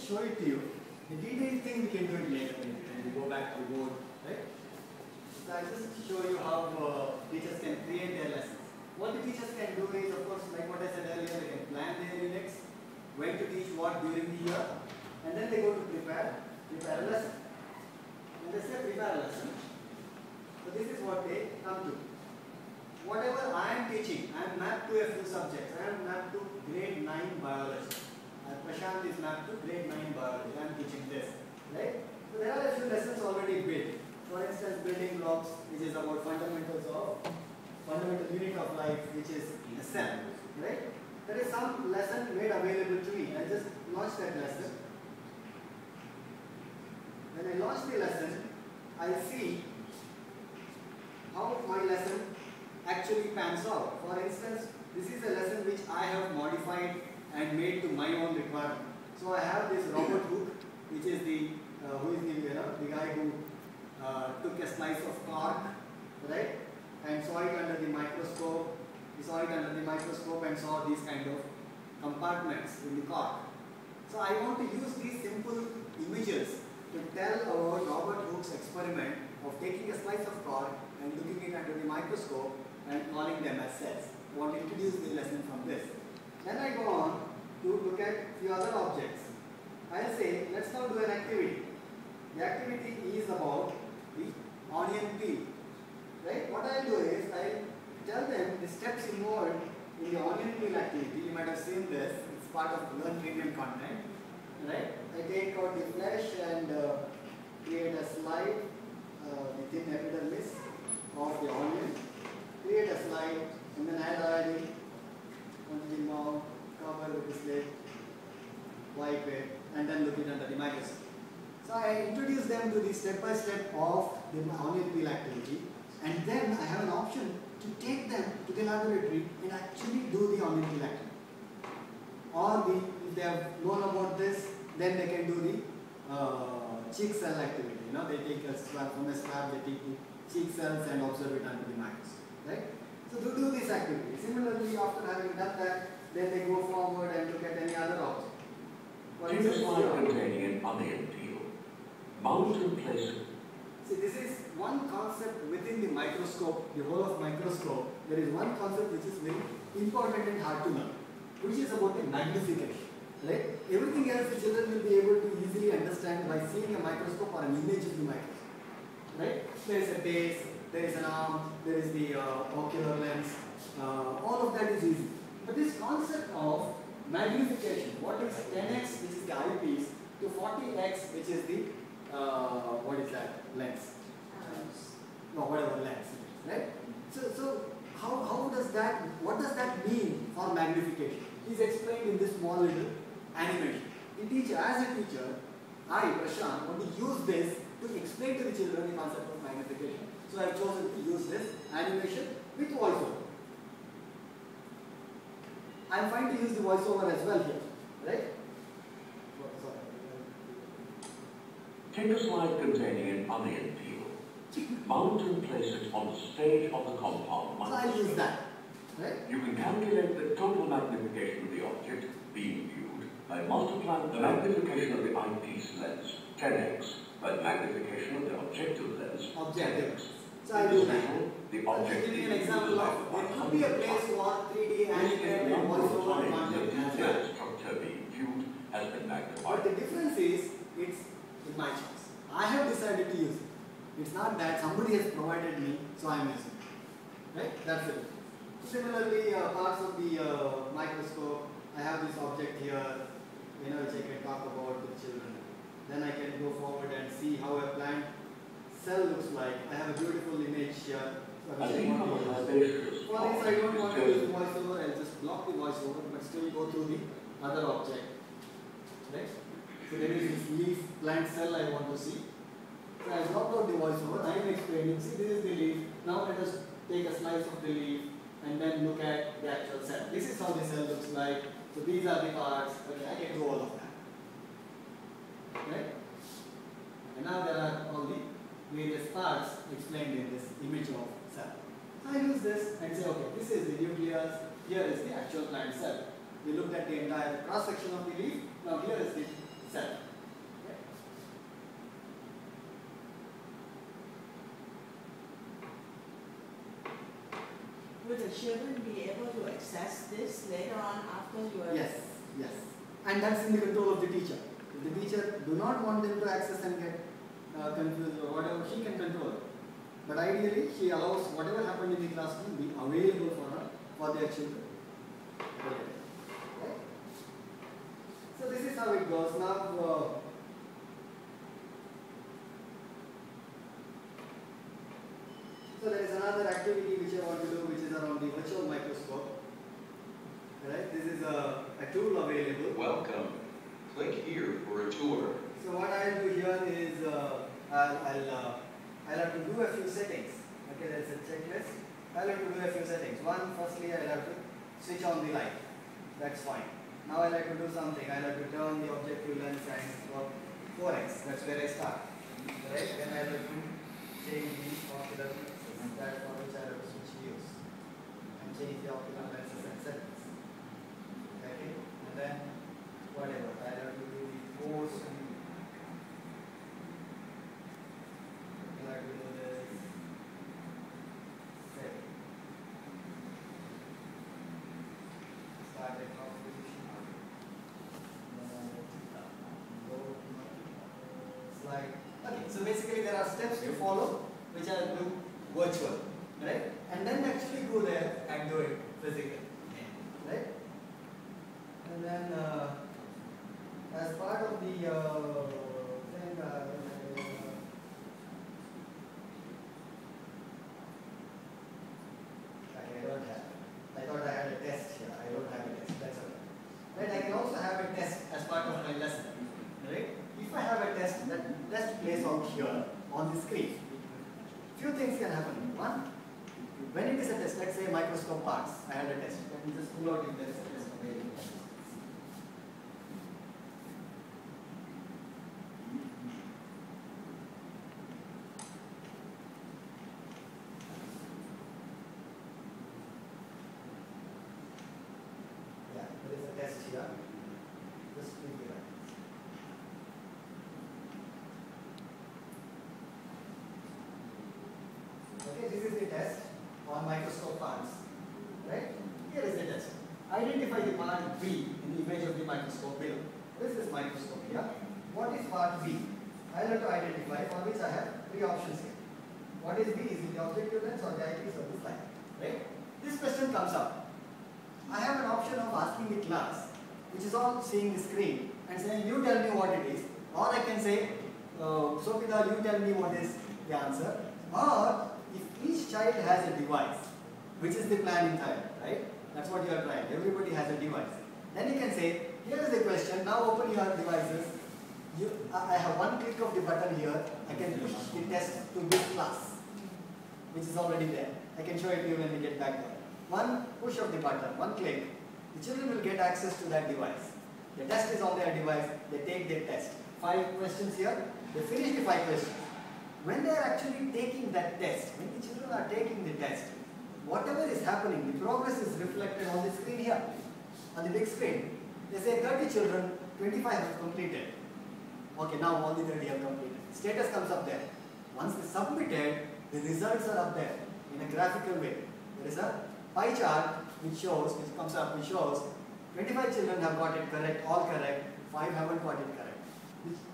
show it to you. The detailed thing we can do it later when we go back to the board, right? So I'll just show you how teachers can create their lessons. What the teachers can do is, of course, like what I said earlier, they can plan their units, when to teach what during the year, and then they go to prepare a lesson. When they say prepare a lesson, so this is what they come to. Whatever I am teaching, I am mapped to a few subjects. I am mapped to grade 9 biology. Prashant is mapped to grade 9 biology. I am teaching this, right? So there are a few lessons already built. For instance, building blocks, which is about fundamental unit of life, which is a cell, right? There is some lesson made available to me. I just launched that lesson. When I launch the lesson, I see how my lesson actually pans out. For instance, this is a lesson which I have modified and made to my own requirement. So I have this Robert Hooke, which is the guy who took a slice of cork, right, and saw it under the microscope. He saw it under the microscope and saw these kind of compartments in the cork. So I want to use these simple images to tell about Robert Hooke's experiment of taking a slice of cork and looking it under the microscope and calling them as cells. I want to introduce the lesson from this. Then I go on to look at a few other objects. I'll say, let's now do an activity. The activity is about the onion peel. Right? What I'll do is, I'll tell them the steps involved in the onion peel activity. You might have seen this. It's part of Learn Premium content. Right? I take out the flesh and create a slide, the thin epidermis of the onion. Create a slide and then add iodine onto the mouth, cover with the slate, wipe it, and then look it under the microscope. So I introduce them to the step-by-step of the onion peel activity, and then I have an option to take them to the laboratory and actually do the onion peel activity. Or if they have known about this, then they can do the cheek cell activity. You know, they take a swab from a swab, they take the cheek cells and observe it under the microscope. Right? So to do this activity. Similarly, after having done that, then they go forward and look at any other object. Take a slide containing an onion peel. Mount and place it. See, this is one concept within the microscope, the whole of microscope. There is one concept which is very important and hard to learn, which is about the magnification. Right? Everything else the children will be able to easily understand by seeing a microscope or an image of the microscope. Right? There is a base, there is an arm, there is the ocular lens. All of that is easy. But this concept of magnification, what is 10x, which is the eyepiece, to 40x, which is the what is that? Lens. No, whatever lens. Right? So how does that, what does that mean for magnification? Is explained in this small little animation. As a teacher, I, Prashant, want to use this to explain to the children the concept of magnification. So I have chosen to use this animation with voiceover. I am fine to use the voiceover as well here, right? Take a slide containing an onion peel. Mount and place it on the stage of the compound microscope. So I use that, right? You can calculate the total magnification of the object being viewed by multiplying the magnification of the eyepiece lens, 10x, by the magnification of the objective lens, 10x. So I do that. The object giving an example of, there could be a place for 3D animated voiceover content as well. Structure being viewed has been magnified. But the difference is, it's in my choice. I have decided to use it. It's not that somebody has provided me, so I am using it. Right? That's it. Similarly, parts of the microscope, I have this object here, which I can talk about with children. Then I can go forward and see how a plant cell looks like. I have a beautiful image here. For this, I don't want to use the voiceover. I'll just block the voiceover, but still go through the other object. Right? So there is this leaf plant cell I want to see. So I blocked out the voiceover. I am explaining. See, this is the leaf. Now let us take a slice of the leaf and then look at the actual cell. This is how the cell looks like. So these are the parts. Okay, I can do all of that. Right? And now there are all the various parts explained in this image of cell. So I use this and say, okay, this is the nucleus, here is the actual plant cell. We looked at the entire cross section of the leaf, now here is the self. Will the children be able to access this later on after you are... Yes, yes. And that's in the control of the teacher. If the teacher do not want them to access and get confused or whatever, she can control it. But ideally, she allows whatever happened in the classroom be available for her, for their children. Okay. So this is how it goes. Now, so there is another activity which I want to do, which is around the virtual microscope. Right? This is a tool available. Welcome. Click here for a tour. So what I'll do here is I'll have to do a few settings. Okay, that's a checklist. I'll have to do a few settings. One, firstly, I'll have to switch on the light. That's fine. Now I'll have to do something. I'll have to turn the objective lens and 4x. That's where I start. Right? Then I'll have to change the ocular lenses. That's for which I'll have to switch views and change the ocular lenses and settings. Okay? And then whatever. I'll have to do the force and I'll have to do this setting. Start at top position. Slide. Okay, so basically there are steps to follow which I'll do virtual, right? And then actually go there and do it physically, right? And then as part of the thing, okay, I don't have. I thought I had a test here. I don't have a test. That's okay. Right? I can also have a test as part of my lesson, right? If I have a test, that test plays out here on the screen. Few things can happen. One, when it is a test, let's say microscope parts, I had a test. Let me just pull out if there is a test available. Yeah, there is a test here. Just click here. Okay, this is the test on microscope parts, right? Here is the test. Identify the part B in the image of the microscope below. This is microscope here. What is part B? I have to identify, for which I have three options here. What is B? Is it the objective lens or the eyepiece or the slide? Right? This question comes up. I have an option of asking the class, which is all seeing the screen, and saying, you tell me what it is. Or I can say, Sopita, you tell me what is the answer. Or if each child has a device, which is the plan in Thailand, right? That's what you are trying. Everybody has a device. Then you can say, here is the question, now open your devices. I have one click of the button here, I can push the test to this class, which is already there. I can show it to you when we get back there. One push of the button, one click, the children will get access to that device. The test is on their device, they take their test. 5 questions here, they finish the 5 questions. When they are actually taking that test, when the children are taking the test, whatever is happening, the progress is reflected on the screen here, on the big screen. They say 30 children, 25 have completed. Okay, now all the 30 have completed. Status comes up there. Once they submitted, the results are up there in a graphical way. There is a pie chart which comes up, which shows 25 children have got it correct, all correct, 5 haven't got it correct.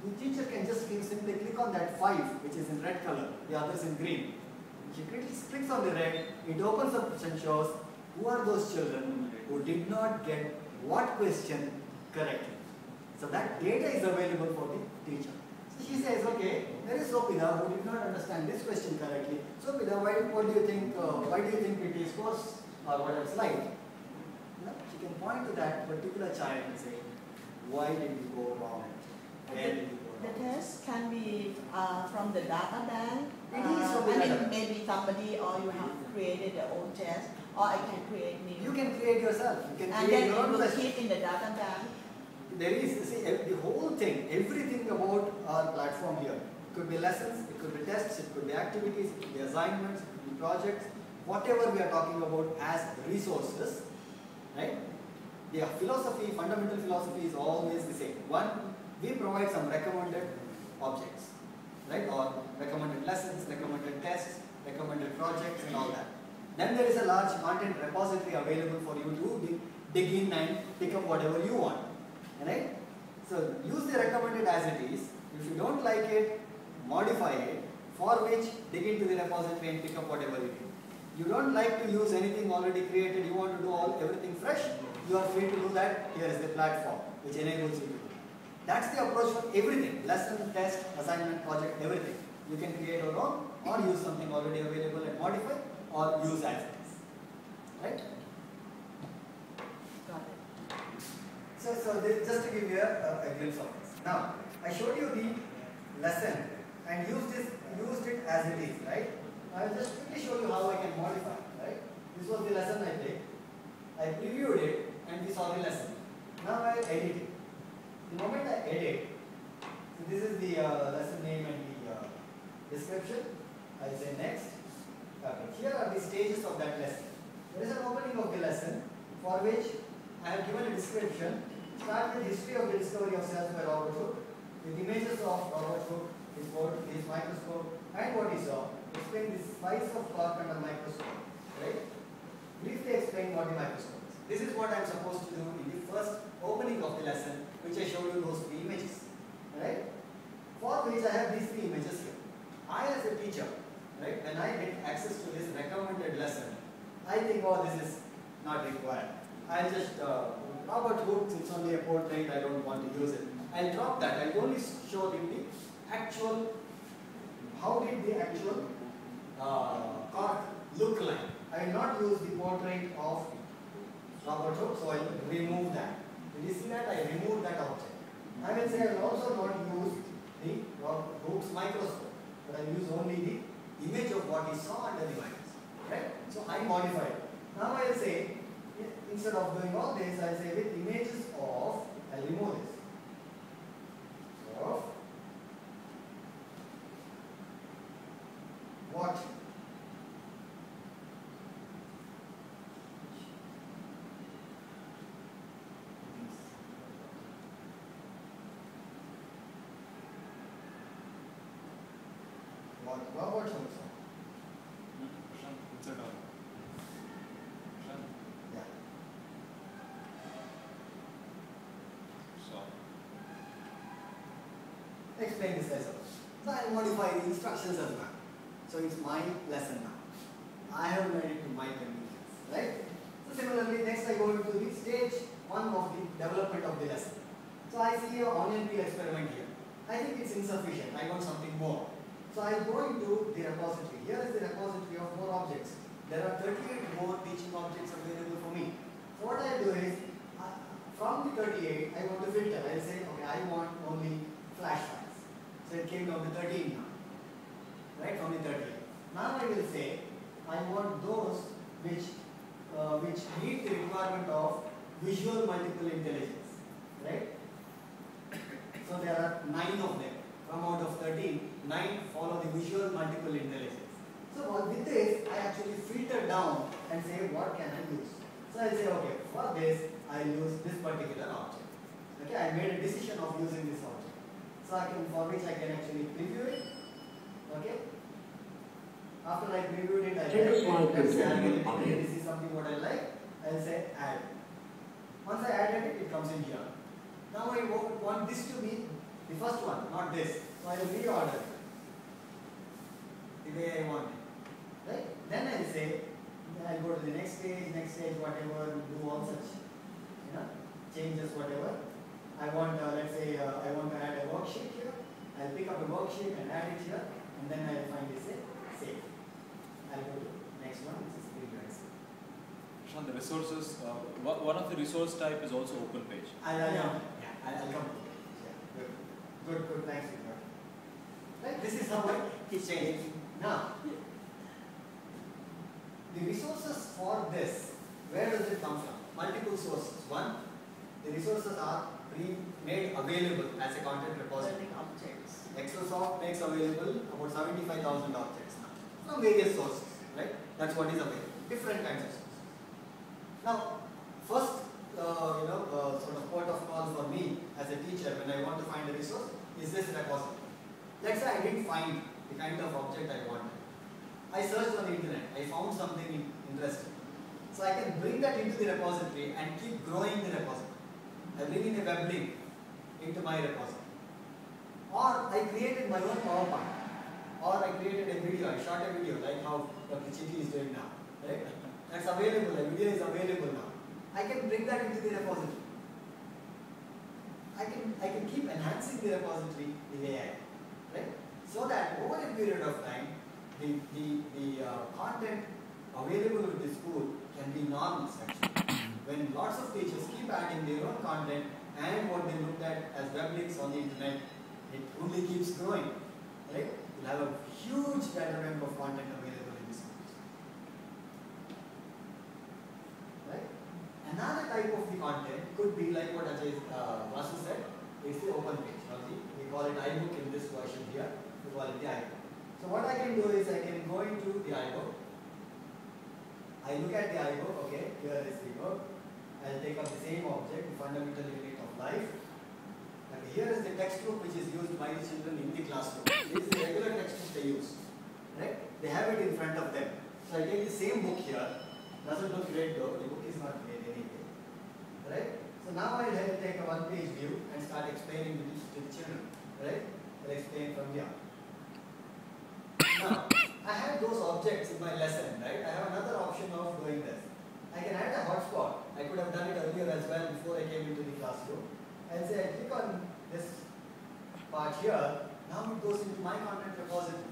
The teacher can just simply click on that 5, which is in red color, the others in green. She clicks on the red, it opens up and shows who are those children who did not get what question correctly. So that data is available for the teacher. So she says, okay, there is Sopida who did not understand this question correctly. Sopida, why do you think it is scores or whatever slide? You know, she can point to that particular child and say, why did you go wrong? Where did you go wrong? The test can be from the data bank. Maybe somebody or you have created your own test, or I can create new. You can create yourself. You can and create then your own it will test. keep in the data bank. There is, see, the whole thing, everything about our platform here. It could be lessons, it could be tests, it could be activities, it could be assignments, it could be projects, whatever we are talking about as resources, right? The philosophy, fundamental philosophy is always the same. One, we provide some recommended objects, right? Or recommended lessons, recommended tests, recommended projects and all that. Then there is a large content repository available for you to dig in and pick up whatever you want, right? So use the recommended as it is. If you don't like it, modify it, for which dig into the repository and pick up whatever you need. You don't like to use anything already created, you want to do everything fresh, you are free to do that. Here is the platform which enables you to do. That's the approach for everything, lesson, test, assignment, project, everything. You can create your own or use something already available and modify or use as it is. Right? Got it. So just to give you a glimpse of this. Now, I showed you the lesson and used it as it is, right? I will just quickly show you how I can modify, right? This was the lesson I did. I previewed it and we saw the lesson. Now I edit it. The moment I edit, so this is the lesson name and the description. I say next. Okay. Here are the stages of that lesson. There is an opening of the lesson for which I have given a description. Start with history of the discovery of cells by Robert Hooke, with images of Robert Hooke, his board, his microscope, and what he saw. Explain the size of cork under microscope. Right? Briefly explain what the microscope is. This is what I am supposed to do in the first opening of the lesson, which I showed you those 3 images. Right? For which I have these 3 images here. I as a teacher, right, when I get access to this recommended lesson, I think, oh, this is not required. I'll just, Robert Hooke, it's only a portrait, I don't want to use it. I'll drop that. I'll only show him the actual, how did the actual cork look like. I will not use the portrait of Robert Hooke, so I will remove that. Did you see that? I removed that object. I will say I will also not use the Robert Hooke's microscope, but I will use only the image of what he saw under the microscope. Right? So I modify it. Now I will say, instead of doing all this, I will say with images of, I will remove this. Of what? What Robert Hooke saw. Yeah. Explain this lesson. So I modify the instructions as well. So it's my lesson now. I have made it to my convenience, right? So similarly, next I go into the stage 1 of the development of the lesson. So I see an onion peel experiment here. I think it's insufficient. I want something more. So I go into the repository. Here is the repository of more objects. There are 38 more teaching objects available for me. So what I do is, from the 38, I want to filter. I say, okay, I want only flash files. So it came down to 13 now. Right, from the 38. Now I will say, I want those which meet the requirement of visual multiple intelligence. Right? So there are 9 of them. From out of 13, 9 follow the visual multiple intelligence. So with this, I actually filter down and say, what can I use? So I say, okay, for this, I use this particular object. Okay, I made a decision of using this object. So for which I can actually preview it. Okay. After I previewed it, I this is something what I like. I'll say add. Once I added it, it comes in here. Now I want this to be the first one, not this. So I will reorder it the way I want it. Right? Then I will say, I'll go to the next stage, whatever, do all such, changes, whatever. I want, let's say, I want to add a worksheet here. I'll pick up a worksheet and add it here, and then I'll find this save. I'll go to next one, which is preview. Sean, the resources, one of the resource type is also open page. I'll come to it. Yeah, good, thanks. Right? This is how I keep changing. Now, the resources for this, where does it come from? Multiple sources. One, the resources are made available as a content repository. ExcelSoft makes available about 75,000 objects now from various sources, right? That's what is available. Different kinds of sources. Now, first, sort of port of call for me as a teacher when I want to find a is this repository. Let's say I didn't find the kind of object I wanted. I searched on the internet, I found something interesting. So I can bring that into the repository and keep growing the repository. I bring in a web link into my repository. Or I created my own PowerPoint. Or I created a video, I shot a video like how Dr. Chiti is doing now. Right? That's available, a video is available now. I can bring that into the repository. I can keep enhancing the repository with AI. Right? So that over a period of time, the content available with the school can be enormous actually. When lots of teachers keep adding their own content and what they looked at as web links on the internet, it only keeps growing. Right? You'll have a huge data bank of content available in the schools. Right? Another type of the content could be like what Ajay Vasu said, it's the open page. We call it iBook in this version here, we call it the iBook. So what I can do is I can go into the iBook. I look at the iBook, okay, here is the book. I'll take up the same object, the fundamental unit of life. And here is the textbook which is used by the children in the classroom. This is the regular textbook they use. Right? They have it in front of them. So I take the same book here. Doesn't look great though, the book is not great anyway. Right? So now I'll take a one-page view and start explaining to the children. Right? I'll explain from here. Now, I have those objects in my lesson, right? I have another option of doing this. I can add a hotspot. I could have done it earlier as well before I came into the classroom. And say I click on this part here, now it goes into my content repository.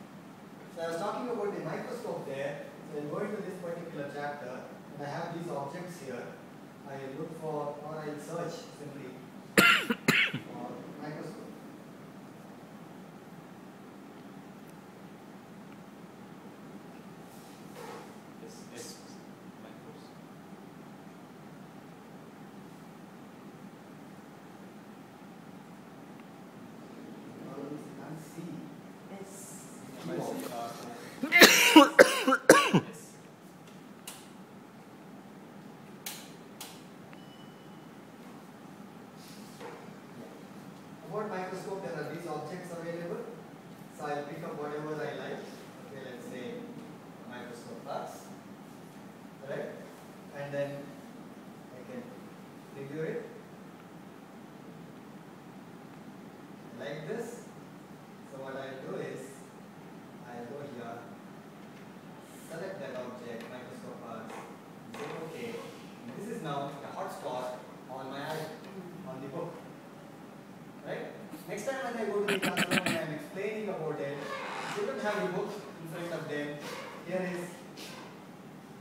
So I was talking about the microscope there. So I'll go into this particular chapter and I have these objects here. I look for, or I'll search simply for microscope. Yes. Micros. Can't see. About microscope, there are these objects available. So I'll pick up whatever I like. Okay, let's say microscope plus. Right? And then I can review it. Like this. So what I'll do is, I'll go here, select that object, microscope plus, say OK. And this is now a hotspot on my on the book. Right? Next time when I go to the classroom and I'm explaining about it, children have the book in front of them. Here is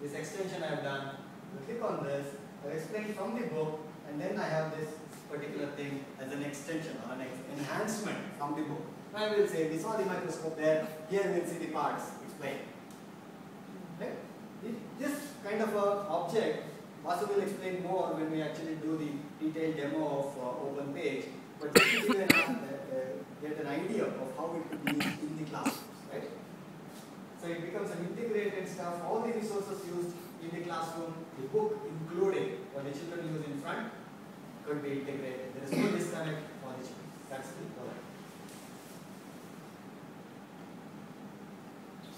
this extension I have done. You click on this, I explain from the book, and then I have this particular thing as an extension or an enhancement from the book. I will say, we saw the microscope there, here we'll see the parts explained. Right? This kind of a object, Vasu will explain more when we actually do the detailed demo of open page, but just to give you get an idea of how it could be used in the classrooms. Right? So it becomes an integrated stuff, all the resources used in the classroom, the book including what the children use in front, could be integrated. There is no disconnect for the children. That's the point.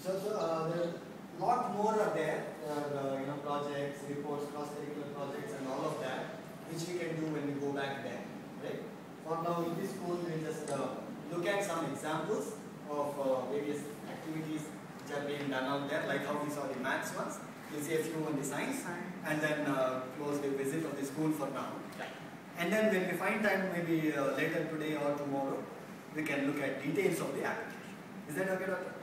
So there are a lot more are there. There are projects, reports, cross-curricular projects, and all of that, which we can do when we go back there. Right? For now, in this school, we just look at some examples of various activities which are being done out there, like how we saw the maths ones. We'll see a few on the science, and then close the visit of the school for now. And then when we find time, maybe later today or tomorrow, we can look at details of the application. Is that okay, Doctor?